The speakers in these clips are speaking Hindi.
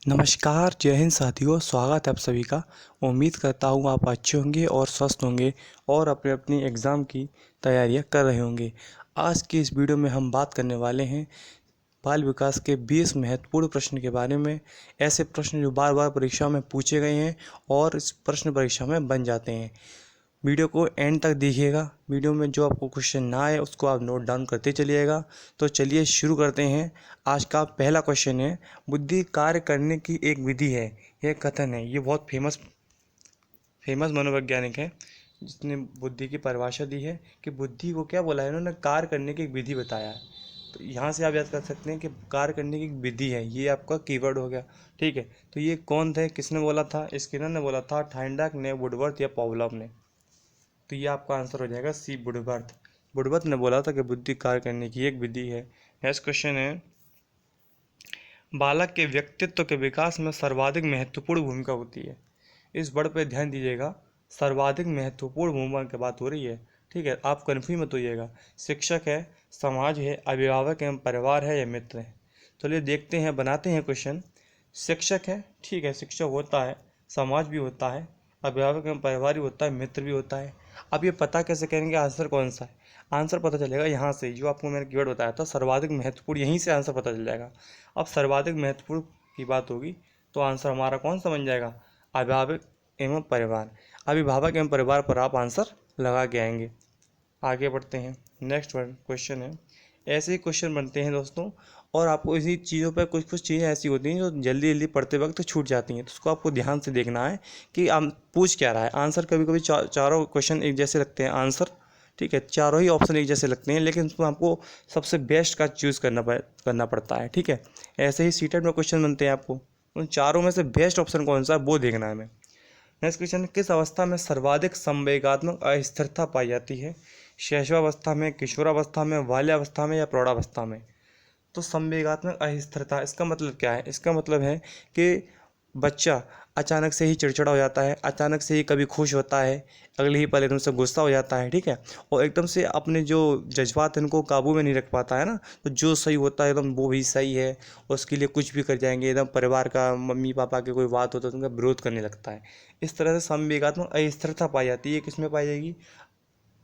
नमस्कार, जय हिंद साथियों। स्वागत है आप सभी का। उम्मीद करता हूँ आप अच्छे होंगे और स्वस्थ होंगे और अपने अपनी एग्ज़ाम की तैयारियां कर रहे होंगे। आज की इस वीडियो में हम बात करने वाले हैं बाल विकास के 20 महत्वपूर्ण प्रश्न के बारे में। ऐसे प्रश्न जो बार बार परीक्षा में पूछे गए हैं और इस प्रश्न परीक्षा में बन जाते हैं। वीडियो को एंड तक देखिएगा। वीडियो में जो आपको क्वेश्चन ना आए उसको आप नोट डाउन करते चलिएगा। तो चलिए शुरू करते हैं। आज का पहला क्वेश्चन है, बुद्धि कार्य करने की एक विधि है। यह कथन है, ये बहुत फेमस मनोवैज्ञानिक है जिसने बुद्धि की परिभाषा दी है कि बुद्धि को क्या बोला है, इन्होंने कार्य करने की एक विधि बताया है। तो यहाँ से आप याद कर सकते हैं कि कार्य करने की एक विधि है, ये आपका कीवर्ड हो गया। ठीक है, तो ये कौन थे, किसने बोला था? स्किनर ने बोला था, थाइंडाक ने, वुडवर्थ या पावलोव ने। तो ये आपका आंसर हो जाएगा सी, वुडवर्थ। वुडवर्थ ने बोला था कि बुद्धि कार्य करने की एक विधि है। नेक्स्ट क्वेश्चन है, बालक के व्यक्तित्व के विकास में सर्वाधिक महत्वपूर्ण भूमिका होती है। इस वर्ड पे ध्यान दीजिएगा, सर्वाधिक महत्वपूर्ण भूमिका की बात हो रही है। ठीक है, आप कन्फ्यूज मत होइएगा। शिक्षक है, समाज है, अभिभावक एवं परिवार है या मित्र है? चलिए देखते हैं, बनाते हैं क्वेश्चन। शिक्षक है, ठीक है, शिक्षक होता है, समाज भी होता है, अभिभावक एवं परिवार भी होता है, मित्र भी होता है। अब ये पता कैसे करेंगे आंसर कौन सा है? आंसर पता चलेगा यहाँ से, जो आपको मैंने कीवर्ड बताया था सर्वाधिक महत्वपूर्ण, यहीं से आंसर पता चल जाएगा। अब सर्वाधिक महत्वपूर्ण की बात होगी तो आंसर हमारा कौन सा बन जाएगा? अभिभावक एवं परिवार। अभिभावक एवं परिवार पर आप आंसर लगा के आएंगे। आगे बढ़ते हैं। नेक्स्ट क्वेश्चन है, ऐसे ही क्वेश्चन बनते हैं दोस्तों, और आपको इसी चीज़ों पर कुछ कुछ चीज़ें ऐसी होती हैं जो जल्दी जल्दी पढ़ते वक्त छूट जाती हैं, तो उसको आपको ध्यान से देखना है कि आप पूछ क्या रहा है। आंसर कभी कभी चारों क्वेश्चन एक जैसे लगते हैं आंसर, ठीक है, चारों ही ऑप्शन एक जैसे लगते हैं, लेकिन उसमें आपको सबसे बेस्ट का चूज़ करना पड़ता है। ठीक है, ऐसे ही सीटेट में क्वेश्चन बनते हैं, आपको उन चारों में से बेस्ट ऑप्शन कौन सा है वो देखना है हमें। नेक्स्ट क्वेश्चन, किस अवस्था में सर्वाधिक संवेगात्मक अस्थिरता पाई जाती है? शैशवावस्था में, किशोरावस्था में, बाल्यावस्था में या प्रौढ़ावस्था में? तो संवेगात्मक अस्थिरता, इसका मतलब क्या है? इसका मतलब है कि बच्चा अचानक से ही चिड़चिड़ा हो जाता है, अचानक से ही कभी खुश होता है, अगले ही पल एकदम से गुस्सा हो जाता है। ठीक है, और एकदम से अपने जो जज्बात हैं उनको काबू में नहीं रख पाता है ना। तो जो सही होता है एकदम वो भी सही है, उसके लिए कुछ भी कर जाएंगे। एकदम परिवार का, मम्मी पापा की कोई बात होता है तो उनका विरोध करने लगता है। इस तरह से संवेगात्मक अस्थिरता पाई जाती है। किसमें पाई जाएगी?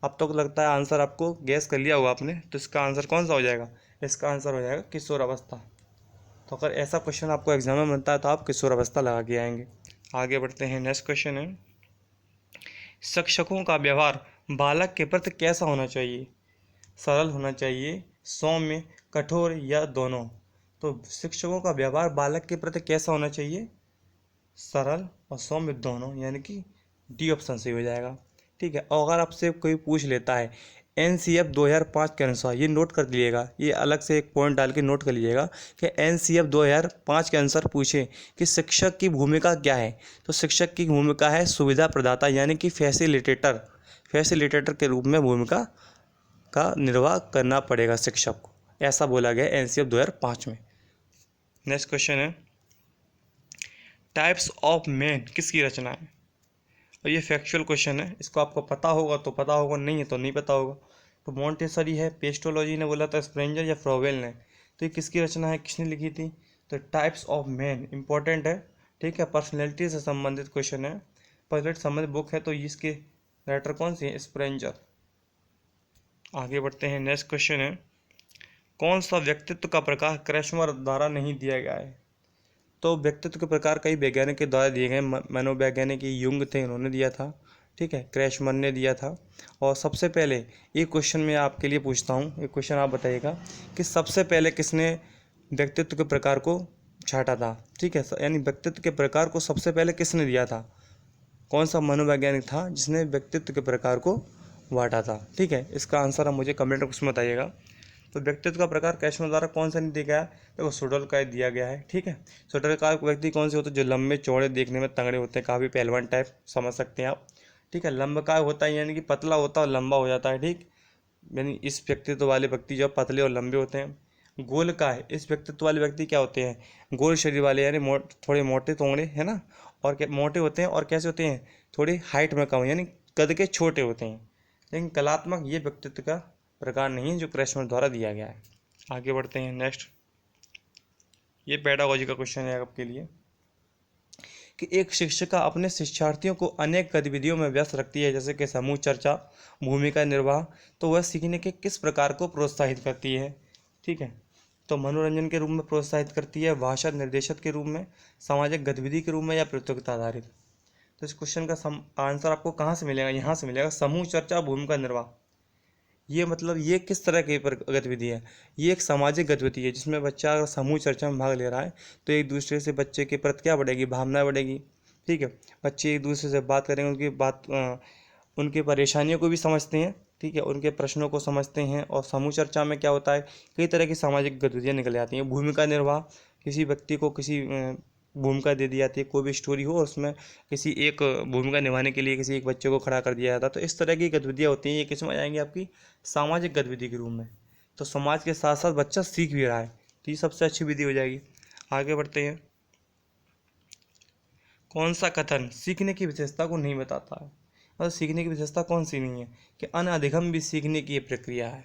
अब तो लगता है आंसर आपको गैस कर लिया होगा आपने, तो इसका आंसर कौन सा हो जाएगा? इसका आंसर हो जाएगा किशोरावस्था। तो अगर ऐसा क्वेश्चन आपको एग्जाम में बनता है तो आप किशोरावस्था लगा के आएंगे। आगे बढ़ते हैं। नेक्स्ट क्वेश्चन है, शिक्षकों का व्यवहार बालक के प्रति कैसा होना चाहिए? सरल होना चाहिए, सौम्य, कठोर या दोनों? तो शिक्षकों का व्यवहार बालक के प्रति कैसा होना चाहिए? सरल और सौम्य दोनों, यानी कि डी ऑप्शन सही हो जाएगा। ठीक है, और अगर आपसे कोई पूछ लेता है एनसीएफ 2005 के अनुसार, ये नोट कर लीजिएगा, ये अलग से एक पॉइंट डाल के नोट कर लीजिएगा कि एनसीएफ 2005 के अनुसार पूछे कि शिक्षक की भूमिका क्या है, तो शिक्षक की भूमिका है सुविधा प्रदाता, यानी कि फैसिलिटेटर के रूप में भूमिका का निर्वाह करना पड़ेगा शिक्षक को, ऐसा बोला गया एनसीएफ 2005 में। नेक्स्ट क्वेश्चन है, टाइप्स ऑफ मैन किसकी रचना है? और ये फैक्चुअल क्वेश्चन है, इसको आपको पता होगा तो पता होगा, नहीं है तो नहीं पता होगा। तो मॉन्टेसरी है, पेस्टोलॉजी ने बोला था, स्प्रेंजर या फ्रोवेल ने? तो ये किसकी रचना है, किसने लिखी थी? तो टाइप्स ऑफ मैन इंपॉर्टेंट है। ठीक है, पर्सनैलिटी से संबंधित क्वेश्चन है, पर्सनैलिटी संबंधित बुक है, तो इसके राइटर कौन सी है? स्प्रेंजर। आगे बढ़ते हैं। नेक्स्ट क्वेश्चन है, कौन सा व्यक्तित्व का प्रकार क्रैशमर द्वारा नहीं दिया गया है? तो व्यक्तित्व के प्रकार कई वैज्ञानिक के द्वारा दिए गए। मनोवैज्ञानिक युंग थे, इन्होंने दिया था। ठीक है, क्रैशमर ने दिया था। और सबसे पहले एक क्वेश्चन मैं आपके लिए पूछता हूँ, एक क्वेश्चन आप बताइएगा कि सबसे पहले किसने व्यक्तित्व के प्रकार को छांटा था? ठीक है, यानी व्यक्तित्व के प्रकार को सबसे पहले किसने दिया था? कौन सा मनोवैज्ञानिक था जिसने व्यक्तित्व के प्रकार को बांटा था? ठीक है, इसका आंसर आप मुझे कमेंट बॉक्स में बताइएगा। तो व्यक्तित्व का प्रकार क्रैशमर द्वारा कौन सा नहीं दिया गया है? देखो सुडोल का दिया गया है। ठीक है, सुडोल का व्यक्ति कौन से होते हैं? जो लंबे चौड़े, देखने में तगड़े होते हैं, काफ़ी पहलवान टाइप समझ सकते हैं आप। ठीक है, लंबकाय होता है, यानी कि पतला होता है और लंबा हो जाता है। ठीक, यानी इस व्यक्तित्व वाले व्यक्ति जो पतले और लंबे होते हैं। गोल का है, इस व्यक्तित्व वाले व्यक्ति क्या होते हैं? गोल शरीर वाले, यानी थोड़े मोटे तोड़े, है ना, और क्या मोटे होते हैं, और कैसे होते हैं? थोड़ी हाइट में कम, यानी कद के छोटे होते हैं। लेकिन कलात्मक ये व्यक्तित्व का प्रकार नहीं है जो क्रैशमर द्वारा दिया गया है। आगे बढ़ते हैं। नेक्स्ट, ये पेडागोजी का क्वेश्चन है आपके लिए। कि एक शिक्षिका अपने शिक्षार्थियों को अनेक गतिविधियों में व्यस्त रखती है, जैसे कि समूह चर्चा, भूमिका निर्वाह, तो वह सीखने के किस प्रकार को प्रोत्साहित करती है। ठीक है, तो मनोरंजन के रूप में प्रोत्साहित करती है, भाषा निर्देशक के रूप में, सामाजिक गतिविधि के रूप में, या प्रतियोगिता आधारित। तो इस क्वेश्चन का आंसर आपको कहाँ से मिलेगा, यहाँ से मिलेगा, समूह चर्चा, भूमिका निर्वाह। ये मतलब ये किस तरह की गतिविधि है, ये एक सामाजिक गतिविधि है जिसमें बच्चा अगर समूह चर्चा में भाग ले रहा है तो एक दूसरे से बच्चे के प्रति क्या बढ़ेगी, भावना बढ़ेगी। ठीक है, बच्चे एक दूसरे से बात करेंगे, उनकी परेशानियों को भी समझते हैं। ठीक है, उनके प्रश्नों को समझते हैं। और समूह चर्चा में क्या होता है, कई तरह की सामाजिक गतिविधियाँ निकल आती हैं। भूमिका निर्वाह, किसी व्यक्ति को किसी भूमिका दे दी जाती है, कोई भी स्टोरी हो और उसमें किसी एक भूमिका निभाने के लिए किसी एक बच्चे को खड़ा कर दिया जाता है। तो इस तरह की गतिविधियाँ होती हैं, ये किस में आ जाएंगी, आपकी सामाजिक गतिविधि के रूप में। तो समाज के साथ साथ बच्चा सीख भी रहा है, तो ये सबसे अच्छी विधि हो जाएगी। आगे बढ़ते हैं। कौन सा कथन सीखने की विशेषता को नहीं बताता है। और सीखने की विशेषता कौन सी नहीं है कि अनधिगम भी सीखने की ये प्रक्रिया है।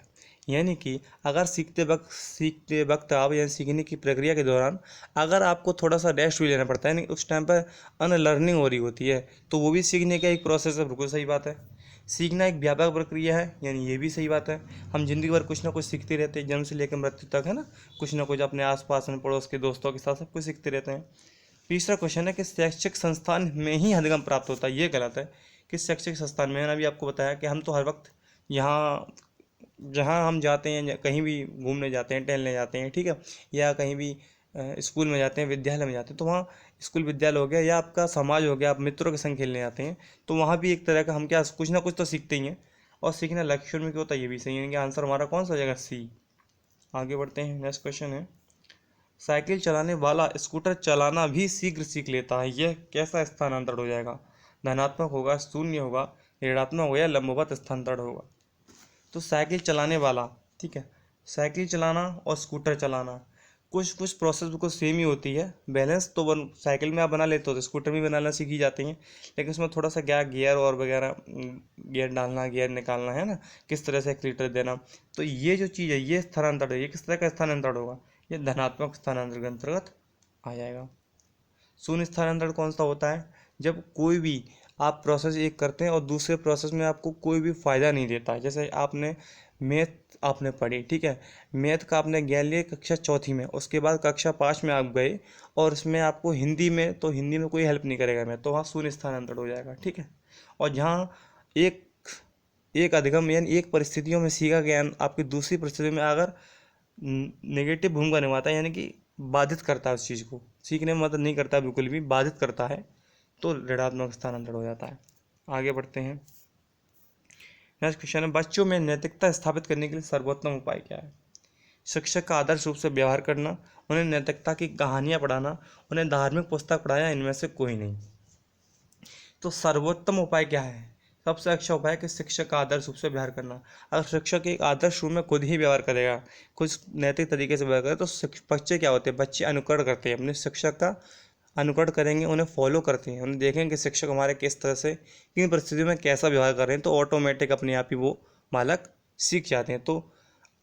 यानी कि अगर सीखते वक्त आप यानी सीखने की प्रक्रिया के दौरान अगर आपको थोड़ा सा रेस्ट भी लेना पड़ता है, यानी उस टाइम पर अनलर्निंग हो रही होती है, तो वो भी सीखने का एक प्रोसेस है। बिल्कुल सही बात है। सीखना एक व्यापक प्रक्रिया है, यानी ये भी सही बात है। हम जिंदगी भर कुछ ना कुछ सीखते रहते हैं, जन्म से लेकर मृत्यु तक, है ना। कुछ ना कुछ अपने आसपास में पड़ोस के दोस्तों के साथ सब कुछ सीखते रहते हैं। तीसरा क्वेश्चन है कि शैक्षिक संस्थान में ही अधिगम प्राप्त होता है, ये गलत है। कि शैक्षिक संस्थान में, मैंने अभी आपको बताया कि हम तो हर वक्त यहाँ जहाँ हम जाते हैं, कहीं भी घूमने जाते हैं, टहलने जाते हैं, ठीक है, या कहीं भी स्कूल में जाते हैं, विद्यालय में जाते हैं, तो वहाँ स्कूल विद्यालय हो गया या आपका समाज हो गया, आप मित्रों के संग खेलने जाते हैं, तो वहाँ भी एक तरह का हम क्या कुछ ना कुछ तो सीखते ही हैं। और सीखना लक्ष्य में क्यों होता है, ये भी सही है कि आंसर हमारा कौन सा हो जाएगा, सी। आगे बढ़ते हैं। नेक्स्ट क्वेश्चन है, साइकिल चलाने वाला स्कूटर चलाना भी शीघ्र सीख लेता है, यह कैसा स्थानांतरण हो जाएगा। धनात्मक होगा, शून्य होगा, ऋणात्मक होगा, या लंबवत स्थानांतरण होगा। तो साइकिल चलाने वाला, ठीक है, साइकिल चलाना और स्कूटर चलाना कुछ कुछ प्रोसेस बिल्कुल सेम ही होती है। बैलेंस तो साइकिल में आप बना लेते हो तो स्कूटर में बनाना सीख ही जाते हैं, लेकिन उसमें थोड़ा सा क्या गियर और वगैरह, गियर डालना, गियर निकालना, है ना, किस तरह से एक्सीलरेटर देना। तो ये जो चीज़ है, ये स्थानांतरण है, ये किस तरह का स्थानांतरण होगा, ये धनात्मक स्थानांतरण के अंतर्गत आ जाएगा। शून्य स्थानांतरण कौन सा होता है, जब कोई भी आप प्रोसेस एक करते हैं और दूसरे प्रोसेस में आपको कोई भी फ़ायदा नहीं देता है। जैसे आपने मैथ आपने पढ़ी, ठीक है, मैथ का आपने ज्ञान लिया कक्षा चौथी में, उसके बाद कक्षा 5 में आप गए और उसमें आपको हिंदी में, तो हिंदी में कोई हेल्प नहीं करेगा मैथ, तो वहाँ शून्य स्थानांतरण हो जाएगा। ठीक है, और जहाँ एक एक अधिगम यानी एक परिस्थितियों में सीखा ज्ञान आपकी दूसरी परिस्थिति में अगर नेगेटिव भूमिका निभाता है, यानी कि बाधित करता है, उस चीज़ को सीखने में मदद नहीं करता, बिल्कुल भी बाधित करता है, तो ऋणात्मक स्थानांतरण हो जाता है। आगे बढ़ते हैं। नेक्स्ट क्वेश्चन है, बच्चों में नैतिकता स्थापित करने के लिए सर्वोत्तम उपाय क्या है। शिक्षक का आदर्श रूप से व्यवहार करना, उन्हें नैतिकता की कहानियाँ पढ़ाना, उन्हें धार्मिक पुस्तक पढ़ाया, इनमें से कोई नहीं। तो सर्वोत्तम उपाय क्या है, सबसे अच्छा उपाय है कि शिक्षक का आदर्श रूप से व्यवहार करना। अगर शिक्षक एक आदर्श रूप में खुद ही व्यवहार करेगा, कुछ नैतिक तरीके से व्यवहार करेगा, तो बच्चे क्या होते हैं, बच्चे अनुकरण करते हैं, अपने शिक्षक का अनुकरण करेंगे, उन्हें फॉलो करते हैं, उन्हें देखेंगे कि शिक्षक हमारे किस तरह से किन परिस्थितियों में कैसा व्यवहार कर रहे हैं, तो ऑटोमेटिक अपने आप ही वो बालक सीख जाते हैं। तो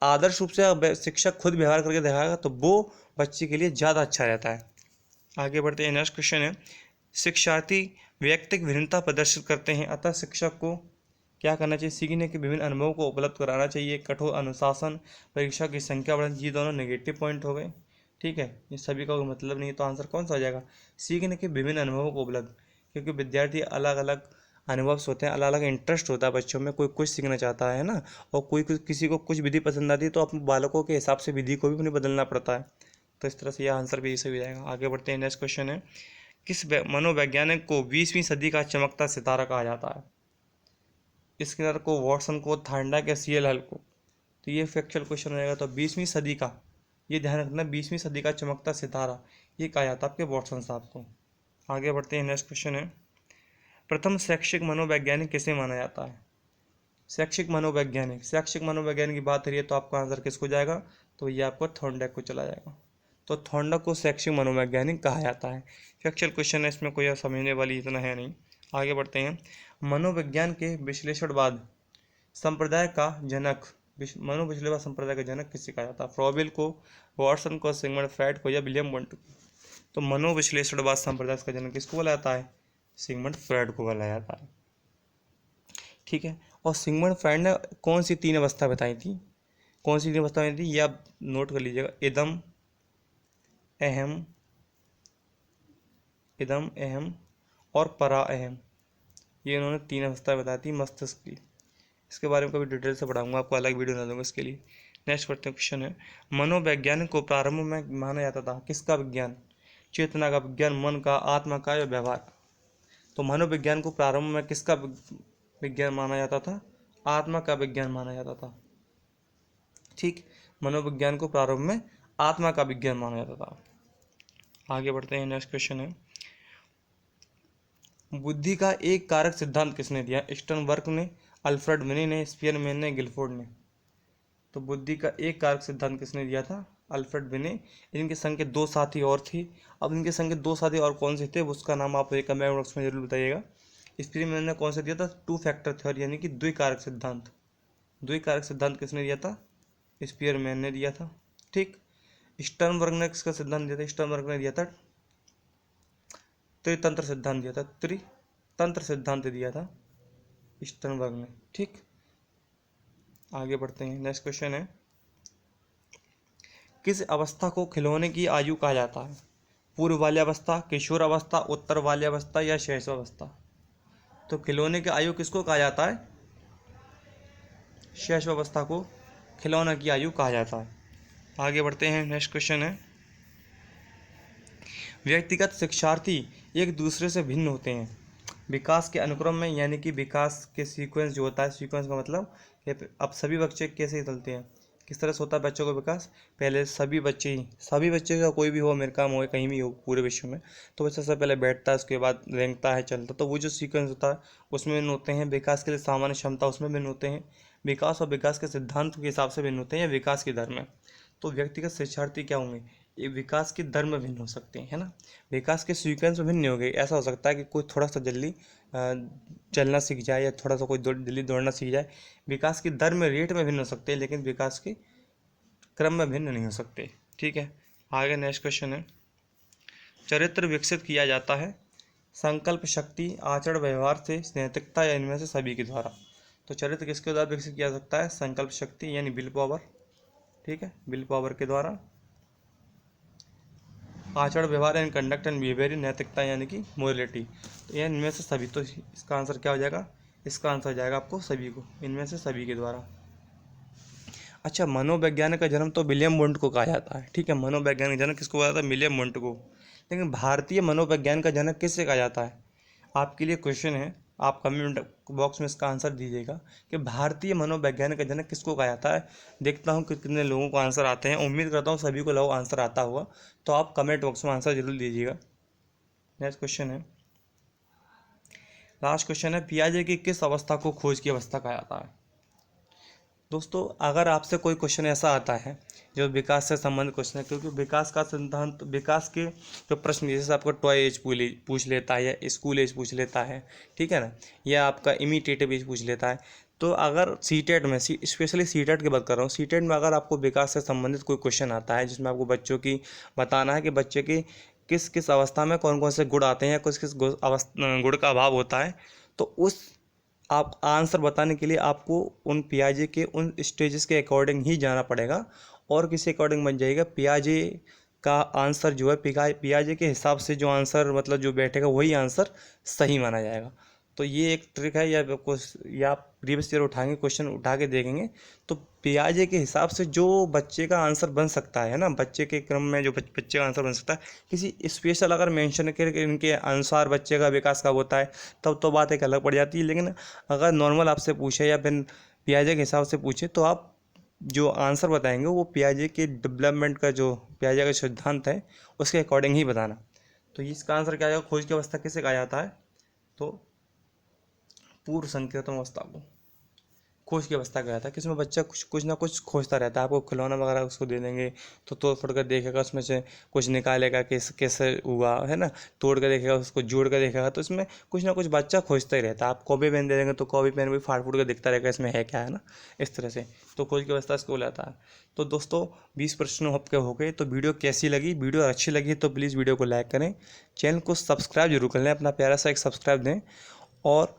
आदर्श रूप से अगर शिक्षक खुद व्यवहार करके दिखाएगा तो वो बच्चे के लिए ज़्यादा अच्छा रहता है। आगे बढ़ते हैं। नेक्स्ट क्वेश्चन है, शिक्षार्थी व्यक्तिगत भिन्नता प्रदर्शित करते हैं, अतः शिक्षक को क्या करना चाहिए, सीखने के विभिन्न अनुभवों को उपलब्ध कराना चाहिए, कठोर अनुशासन, परीक्षा की संख्या बढ़ाना, ये दोनों नेगेटिव पॉइंट हो गए। ठीक है, ये सभी का कोई मतलब नहीं है, तो आंसर कौन सा हो जाएगा, सीखने के विभिन्न अनुभवों को उपलब्ध। क्योंकि विद्यार्थी अलग अलग अनुभव होते हैं, अलग अलग इंटरेस्ट होता है बच्चों में, कोई कुछ सीखना चाहता है ना, और कोई किसी को कुछ विधि पसंद आती है, तो अपने बालकों के हिसाब से विधि को भी उन्हें बदलना पड़ता है। तो इस तरह से यह आंसर भी सही हो जाएगा। आगे बढ़ते हैं। नेक्स्ट क्वेश्चन है, किस मनोवैज्ञानिक को 20वीं सदी का चमकता सितारा कहा जाता है। स्किनर को, वॉटसन को, थांडा के, सीएल हल को। तो ये फैक्चुअल क्वेश्चन रहेगा। तो 20वीं सदी का, ये ध्यान रखना, 20वीं सदी का चमकता सितारा ये कहा जाता है आपके वॉटसन साहब को। आगे बढ़ते हैं। नेक्स्ट क्वेश्चन है, प्रथम शैक्षिक मनोवैज्ञानिक किसे माना जाता है। शैक्षिक मनोवैज्ञानिक की बात करिए तो आपका आंसर किसको जाएगा, तो ये आपको थॉर्नडाइक को चला जाएगा। तो थॉर्नडाइक को शैक्षिक मनोवैज्ञानिक कहा जाता है। फैक्चुअल क्वेश्चन है, इसमें कोई समझने वाली इतना है नहीं। आगे बढ़ते हैं। मनोविज्ञान के विश्लेषणवाद संप्रदाय का जनक, मनोविश्लेषण संप्रदाय का जनक किसे कहा जाता है। फ्रॉबेल को, वॉटसन को, सिगमंड फ्रायड को, या विलियम वंट को। तो मनोविश्लेषणवाद संप्रदाय का जन्म किसको बोला जाता है? सिगमंड फ्रॉइड को बोला जाता है। ठीक है, और सिगमंड फ्रॉइड ने कौन सी 3 अवस्था बताई थी? कौन सी 3 अवस्था बताई थी ये आप नोट कर लीजिएगा। इदम, अहम, इदम अहम और परा अहम, ये इन्होंने 3 अवस्था बताई थी मस्तिष्क की। इसके बारे में कभी डिटेल से पढ़ाऊंगा, आपको अलग वीडियो बना दूंगा इसके लिए। नेक्स्ट पढ़ते हैं, क्वेश्चन है मनोवैज्ञानिक को प्रारंभ में माना जाता था किसका विज्ञान? चेतना का विज्ञान, मन का, आत्मा का या व्यवहार? तो मनोविज्ञान को प्रारंभ में किसका विज्ञान माना जाता था? आत्मा का विज्ञान माना जाता था। ठीक, मनोविज्ञान को प्रारंभ में आत्मा का विज्ञान माना जाता था। आगे बढ़ते हैं, नेक्स्ट क्वेश्चन है बुद्धि का एक कारक सिद्धांत किसने दिया? स्टर्नबर्ग ने, अल्फ्रेड विने ने, स्पियरमैन ने, गिलफोर्ड ने? तो बुद्धि का एक कारक सिद्धांत किसने दिया था? अल्फ्रेड विने। इनके संग के 2 साथी और थे। अब इनके संग के 2 साथी और कौन से थे उसका नाम आप एक कमेंट बॉक्स में जरूर बताइएगा। स्पियरमैन ने कौन सा दिया था? 2 फैक्टर थ्योरी, यानी कि द्विकारक सिद्धांत। द्विकारक सिद्धांत किसने दिया था? स्पियरमैन ने दिया था। ठीक, स्टर्नबर्ग ने किसका सिद्धांत दिया था? स्टर्नबर्ग ने दिया था त्रितंत्र सिद्धांत दिया था। त्रितंत्र सिद्धांत दिया था स्टर्नबर्ग ने। ठीक, आगे बढ़ते हैं, नेक्स्ट क्वेश्चन है किस अवस्था को खिलौने की आयु कहा जाता है? पूर्व बाल्यावस्था, किशोर अवस्था, उत्तर बाल्यावस्था या शैशवावस्था? तो खिलौने की आयु किसको कहा जाता है? शैशवावस्था को खिलौना की आयु कहा जाता है। आगे बढ़ते हैं, नेक्स्ट क्वेश्चन है व्यक्तिगत शिक्षार्थी एक दूसरे से भिन्न होते हैं विकास के अनुक्रम में, यानी कि विकास के सीक्वेंस जो होता है, सीक्वेंस का मतलब कि अब सभी बच्चे कैसे चलते हैं, किस तरह से होता है बच्चों का विकास। पहले सभी बच्चे का कोई भी हो, अमेरिका में हो, कहीं भी हो पूरे विश्व में, तो बच्चा सबसे पहले बैठता है, उसके बाद रेंगता है, चलता, तो वो जो सीक्वेंस होता है उसमें भिन्न होते हैं। विकास के लिए सामान्य क्षमता उसमें भिन्न होते हैं। विकास और विकास के सिद्धांत के हिसाब से भिन्न होते हैं या विकास की दर में। तो व्यक्तिगत शिक्षार्थी क्या होंगे? ये विकास की दर में भिन्न हो सकते हैं, है ना। विकास के सीक्वेंस में भिन्न नहीं हो गए। ऐसा हो सकता है कि कोई थोड़ा सा जल्दी चलना सीख जाए या थोड़ा सा कोई जल्दी दौड़ना सीख जाए। विकास की दर में, रेट में भिन्न हो सकते हैं, लेकिन विकास के क्रम में भिन्न नहीं हो सकते। ठीक है, आगे नेक्स्ट क्वेश्चन है चरित्र विकसित किया जाता है संकल्प शक्ति, आचरण व्यवहार से, नैतिकता या इनमें से सभी के द्वारा? तो चरित्र किसके द्वारा विकसित किया जा सकता है? संकल्प शक्ति यानी विल पावर। ठीक है, विल पावर के द्वारा। आचरण व्यवहार एंड कंडक्ट एंड बिहेवियर, नैतिकता यानी कि मोरलिटी, तो यह इनमें से सभी। तो इसका आंसर क्या हो जाएगा? इसका आंसर हो जाएगा आपको सभी को, इनमें से सभी के द्वारा। अच्छा, मनोवैज्ञानिक का जन्म तो विलियम वुंट को कहा जाता है। ठीक है, मनोवैज्ञानिक जन्म किसको कहा जाता है? विलियम वुंट को। लेकिन भारतीय मनोवैज्ञान का जनक किससे कहा जाता है? आपके लिए क्वेश्चन है, आप कमेंट बॉक्स में इसका आंसर दीजिएगा कि भारतीय मनोवैज्ञानिक का जनक किसको कहा जाता है। देखता हूँ कि कितने लोगों को आंसर आते हैं, उम्मीद करता हूँ सभी को लोग आंसर आता होगा, तो आप कमेंट बॉक्स में आंसर जरूर दीजिएगा। नेक्स्ट क्वेश्चन है, लास्ट क्वेश्चन है पियाजे की किस अवस्था को खोज की अवस्था कहा जाता है? दोस्तों, अगर आपसे कोई क्वेश्चन ऐसा आता है जो विकास से संबंधित क्वेश्चन है, क्योंकि विकास का सिद्धांत, विकास के जो प्रश्न जैसे आपको टॉय एज पूछ लेता है, या स्कूल एज पूछ लेता है, ठीक है ना, या आपका इमिटेटिव एज पूछ लेता है, तो अगर सीटेट में, स्पेशली सीटेट की बात कर रहा हूँ, सीटेट में अगर आपको विकास से संबंधित कोई क्वेश्चन आता है जिसमें आपको बच्चों की बताना है कि बच्चे की किस किस अवस्था में कौन कौन से गुण आते हैं या किस किस गुण का अभाव होता है, तो उस आप आंसर बताने के लिए आपको उन पियाजे के उन स्टेजेस के अकॉर्डिंग ही जाना पड़ेगा, और किसी अकॉर्डिंग बन जाएगा। पियाजे का आंसर जो है, पियाजे के हिसाब से जो आंसर मतलब जो बैठेगा वही आंसर सही माना जाएगा। तो ये एक ट्रिक है, या आप प्रीवियस ईयर उठाएंगे, क्वेश्चन उठा के देखेंगे, तो पियाजे के हिसाब से जो बच्चे का आंसर बन सकता है ना, बच्चे के क्रम में जो बच्चे का आंसर बन सकता है, किसी स्पेशल अगर मेंशन करके इनके अनुसार बच्चे का विकास कब होता है, तब तो बात एक अलग पड़ जाती है। लेकिन अगर नॉर्मल आपसे पूछे या फिर पियाजे के हिसाब से पूछे, तो आप जो आंसर बताएंगे वो पियाजे के डेवलपमेंट का, जो पियाजे का सिद्धांत है उसके अकॉर्डिंग ही बताना। तो इसका आंसर क्या आएगा? खोज की अवस्था किसे कहा जाता है? तो पूर्व संकेतन अवस्था को। खोज की अवस्था कहता है कि इसमें बच्चा कुछ ना कुछ खोजता रहता है। आपको खिलौना वगैरह उसको दे देंगे तो तोड़ फोड़ कर देखेगा, उसमें से कुछ निकालेगा कि कैसे हुआ है ना, तोड़ कर देखेगा, उसको जोड़ कर देखेगा। तो इसमें कुछ ना कुछ बच्चा खोजता ही रहता है। आप कॉपी पेन दे देंगे तो कॉपी पेन भी फाड़ फूट कर दिखता रहेगा इसमें है क्या, है ना, इस तरह से। तो खोज की अवस्था इसको बोला जाता है। तो दोस्तों 20 प्रश्न आपके हो गए। तो वीडियो कैसी लगी? वीडियो अच्छी लगी तो प्लीज़ वीडियो को लाइक करें, चैनल को सब्सक्राइब जरूर कर लें, अपना प्यारा सा एक सब्सक्राइब दें। और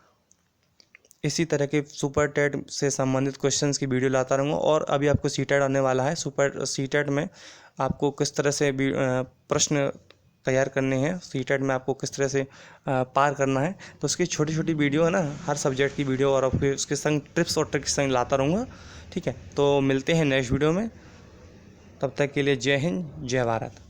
इसी तरह के सुपर टेट से संबंधित क्वेश्चंस की वीडियो लाता रहूँगा। और अभी आपको सीटेट आने वाला है। सुपर सीटेट में आपको किस तरह से प्रश्न तैयार करने हैं, सीटेट में आपको किस तरह से पार करना है, तो उसकी छोटी छोटी वीडियो है ना, हर सब्जेक्ट की वीडियो, और फिर उसके संग टिप्स और ट्रिक्स संग लाता रहूँगा। ठीक है, तो मिलते हैं नेक्स्ट वीडियो में। तब तक के लिए जय हिंद, जय भारत।